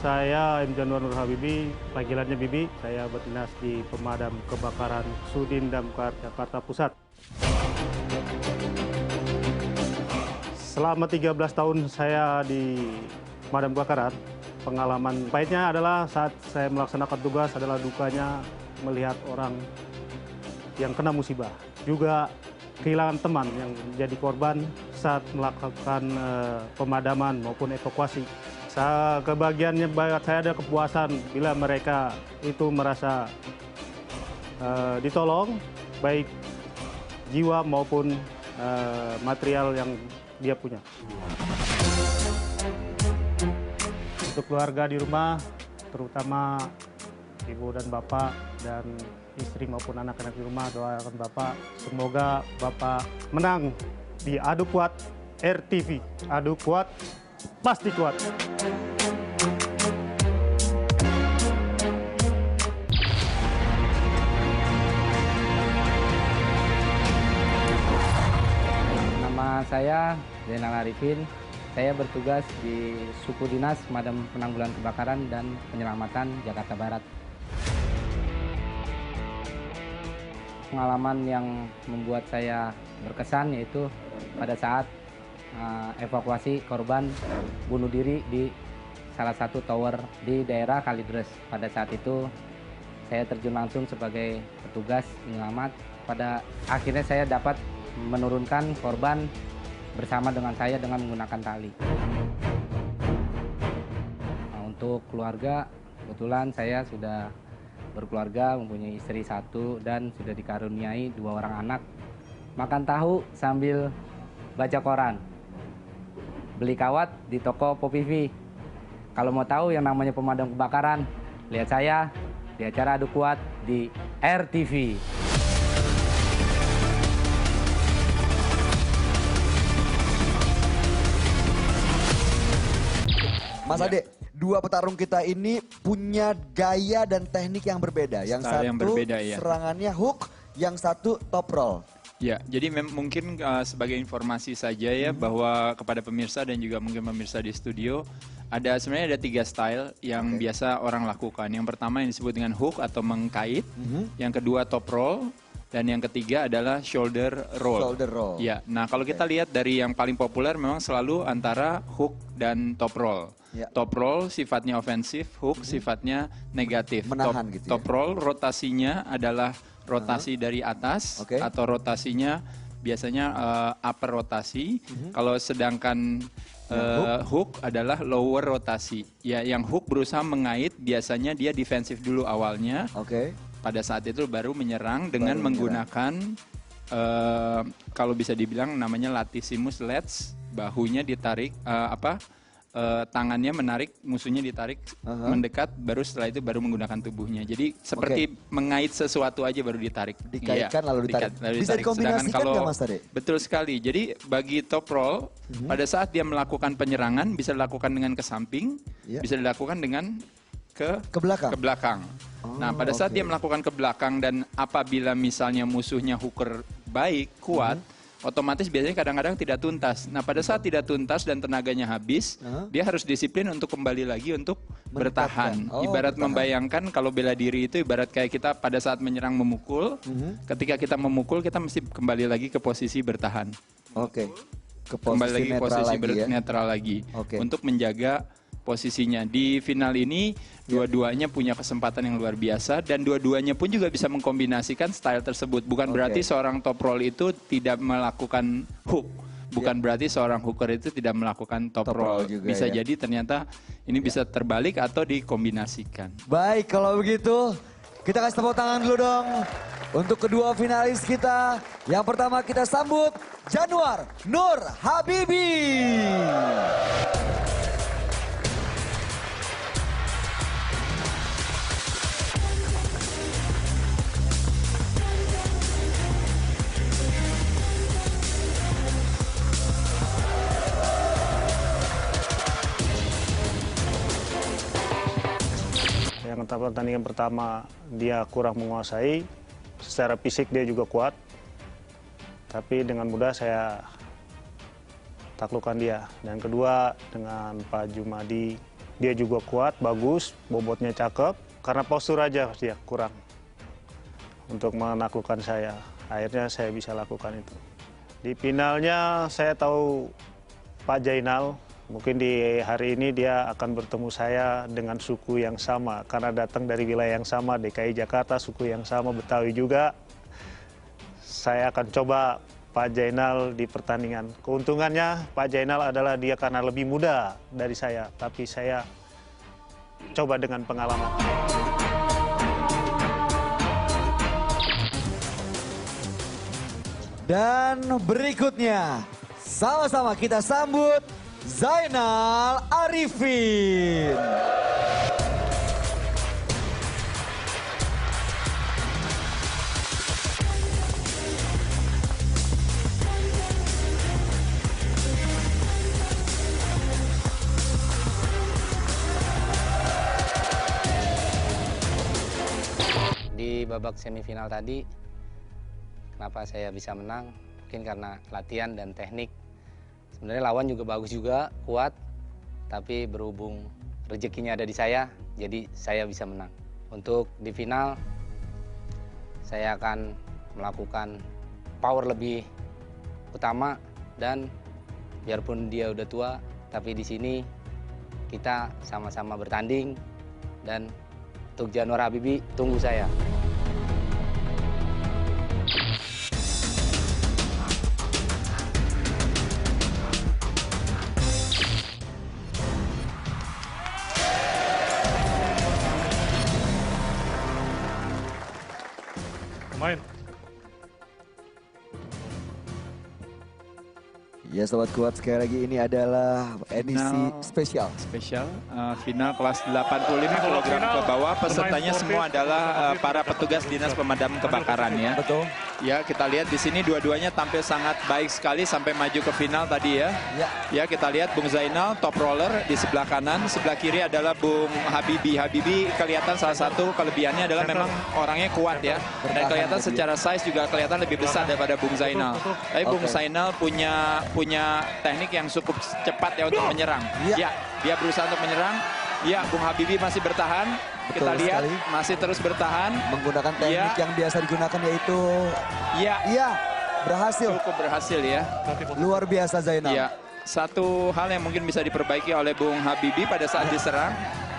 Saya M. Januar Nur Habibi, panggilannya Bibi. Saya berdinas di Pemadam Kebakaran Sudin Damkar Jakarta Pusat. Selama 13 tahun saya di Pemadam Kebakaran, pengalaman pahitnya adalah saat saya melaksanakan tugas adalah dukanya melihat orang yang kena musibah. Juga kehilangan teman yang menjadi korban saat melakukan pemadaman maupun evakuasi. Kebahagiaannya saya ada kepuasan bila mereka itu merasa ditolong, baik jiwa maupun material yang dia punya. Untuk keluarga di rumah, terutama ibu dan bapak dan istri maupun anak-anak di rumah, doakan bapak semoga bapak menang di Adu Kuat RTV. Adu Kuat pasti kuat. Nama saya Zainal Arifin. Saya bertugas di Suku Dinas Pemadam Penanggulangan Kebakaran dan Penyelamatan Jakarta Barat. Pengalaman yang membuat saya berkesan yaitu pada saat evakuasi korban bunuh diri di salah satu tower di daerah Kalideres. Pada saat itu saya terjun langsung sebagai petugas penyelamat. Pada akhirnya saya dapat menurunkan korban bersama dengan saya dengan menggunakan tali. Nah, untuk keluarga, kebetulan saya sudah berkeluarga, mempunyai istri satu dan sudah dikaruniai 2 orang anak. Makan tahu sambil baca koran. Beli kawat di toko Popivi. Kalau mau tahu yang namanya pemadam kebakaran, lihat saya di acara Adu Kuat di RTV. Mas Ade, 2 petarung kita ini punya gaya dan teknik yang berbeda. Yang Style satu yang berbeda, ya. Serangannya hook, yang satu top roll. Ya, jadi mungkin sebagai informasi saja ya bahwa kepada pemirsa dan juga mungkin pemirsa di studio sebenarnya ada 3 style yang biasa orang lakukan. Yang pertama yang disebut dengan hook atau mengkait, yang kedua top roll, dan yang ketiga adalah shoulder roll. Shoulder roll. Ya, nah kalau kita lihat dari yang paling populer memang selalu antara hook dan top roll. Ya. Top roll sifatnya ofensif, hook sifatnya negatif. Menahan gitu ya. Top roll rotasinya adalah rotasi dari atas atau rotasinya biasanya upper rotasi. Kalau sedangkan hook adalah lower rotasi. Ya, yang hook berusaha mengait, biasanya dia defensif dulu awalnya. Pada saat itu baru menyerang dengan menggunakan kalau bisa dibilang namanya latissimus lats, bahunya ditarik tangannya menarik, musuhnya ditarik mendekat, baru setelah itu baru menggunakan tubuhnya. Jadi seperti mengait sesuatu aja baru ditarik. Dikaitkan lalu ditarik. Bisa dikombinasikan nggak Mas Ade? Betul sekali. Jadi bagi top roll, pada saat dia melakukan penyerangan bisa dilakukan dengan ke samping, bisa dilakukan dengan ke belakang. Nah, pada saat dia melakukan ke belakang dan apabila misalnya musuhnya hooker baik, kuat, otomatis biasanya kadang-kadang tidak tuntas. Nah, pada saat tidak tuntas dan tenaganya habis, dia harus disiplin untuk kembali lagi untuk bertahan. Ibarat membayangkan kalau bela diri itu ibarat kayak kita pada saat menyerang memukul, ketika kita memukul kita mesti kembali lagi ke posisi bertahan. Ke posisi kembali lagi ke posisi netral lagi untuk menjaga posisinya. Di final ini dua-duanya punya kesempatan yang luar biasa dan dua-duanya pun juga bisa mengkombinasikan style tersebut. Bukan berarti seorang top roll itu tidak melakukan hook. Bukan berarti seorang hooker itu tidak melakukan top roll. Bisa jadi ternyata ini bisa terbalik atau dikombinasikan. Baik, kalau begitu kita kasih tepuk tangan dulu dong untuk kedua finalis kita. Yang pertama kita sambut Januar Nur Habibi. Yang pertandingan pertama dia kurang menguasai, secara fisik dia juga kuat, tapi dengan mudah saya taklukkan dia. Dan kedua dengan Pak Jumadi Dia juga kuat, bagus, bobotnya cakep. Karena postur aja dia kurang untuk menaklukkan saya. Akhirnya saya bisa lakukan itu. Di finalnya saya tahu Pak Jainal. Mungkin di hari ini dia akan bertemu saya dengan suku yang sama. Karena datang dari wilayah yang sama, DKI Jakarta, suku yang sama, Betawi juga. Saya akan coba Pak Jainal di pertandingan. Keuntungannya Pak Jainal adalah dia karena lebih muda dari saya. Tapi saya coba dengan pengalaman. Dan berikutnya, sama-sama kita sambut Zainal Arifin. Di babak semifinal tadi, kenapa saya bisa menang? Mungkin karena latihan dan teknik. Sebenarnya lawan juga bagus juga, kuat, tapi berhubung rezekinya ada di saya, jadi saya bisa menang. Untuk di final, saya akan melakukan power lebih utama dan biarpun dia udah tua, tapi di sini kita sama-sama bertanding dan untuk Januar Habibie tunggu saya. Main. Ya sobat kuat, sekali lagi ini adalah edisi spesial. Final kelas 85 kg ke bawah. Pesertanya semua adalah para petugas dinas pemadam kebakaran ya. Betul. Ya, kita lihat di sini dua-duanya tampil sangat baik sekali sampai maju ke final tadi ya. Ya, kita lihat Bung Zainal top roller di sebelah kanan, sebelah kiri adalah Bung Habibie. Habibie kelihatan salah satu kelebihannya adalah memang orangnya kuat ya. Dan kelihatan secara size juga kelihatan lebih besar daripada Bung Zainal. Tapi Bung Zainal punya teknik yang cukup cepat ya untuk menyerang. Ya, dia berusaha untuk menyerang. Ya, Bung Habibie masih bertahan. Betul kita lihat sekali. masih terus bertahan. Menggunakan teknik yang biasa digunakan yaitu... Iya, berhasil. Cukup berhasil ya. Luar biasa Zainal. Ya, satu hal yang mungkin bisa diperbaiki oleh Bung Habibie pada saat diserang,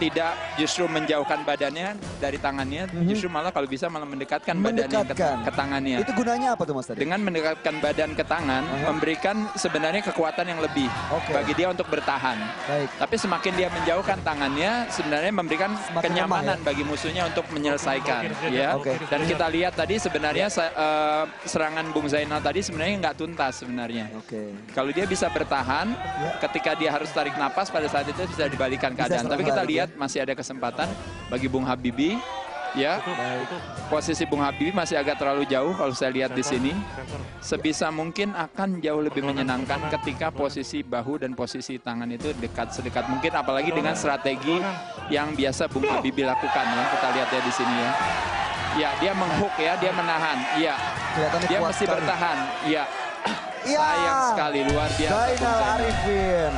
tidak justru menjauhkan badannya dari tangannya, justru malah kalau bisa malah mendekatkan badannya ke tangannya. Itu gunanya apa tuh Mas tadi? Dengan mendekatkan badan ke tangan, memberikan sebenarnya kekuatan yang lebih bagi dia untuk bertahan. Baik. Tapi semakin dia menjauhkan tangannya, sebenarnya memberikan kenyamanan bagi musuhnya untuk menyelesaikan. Ya. Dan kita lihat tadi sebenarnya serangan Bung Zainal tadi sebenarnya nggak tuntas sebenarnya. Kalau dia bisa bertahan, ketika dia harus tarik napas pada saat itu bisa dibalikan keadaan. Tapi kita lihat masih ada kesempatan bagi Bung Habibie. Ya, posisi Bung Habibie masih agak terlalu jauh kalau saya lihat di sini. Sebisa mungkin akan jauh lebih menyenangkan ketika posisi bahu dan posisi tangan itu sedekat mungkin, apalagi dengan strategi yang biasa Bung Habibie lakukan ya. Kita lihat ya di sini ya. Ya, dia menghook ya, dia menahan. Ya, dia mesti bertahan. Ya, sayang sekali, luar biasa. Zainal Arifin.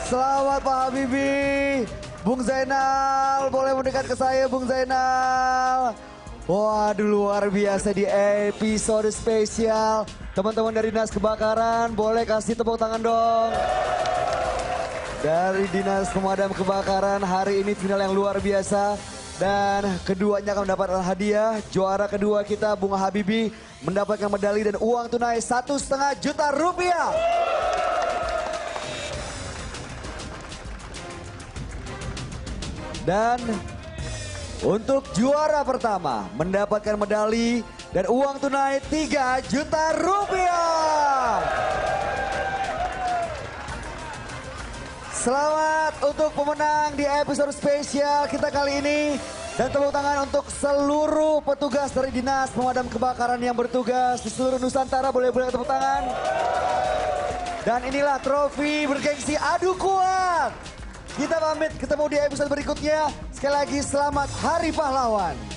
Selamat Pak Habibie. Bung Zainal, boleh mendekat ke saya Bung Zainal. Waduh, luar biasa di episode spesial. Teman-teman dari Dinas Kebakaran, boleh kasih tepuk tangan dong. Dari Dinas Pemadam Kebakaran, hari ini final yang luar biasa. Dan keduanya akan mendapatkan hadiah. Juara kedua kita, Bung Habibie, mendapatkan medali dan uang tunai 1,5 juta rupiah. Dan untuk juara pertama mendapatkan medali dan uang tunai 3 juta rupiah. Selamat untuk pemenang di episode spesial kita kali ini. Dan tepuk tangan untuk seluruh petugas dari Dinas Pemadam Kebakaran yang bertugas di seluruh Nusantara. Boleh tepuk tangan. Dan inilah trofi bergengsi Adu Kuat. Kita pamit, ketemu di episode berikutnya. Sekali lagi selamat Hari Pahlawan.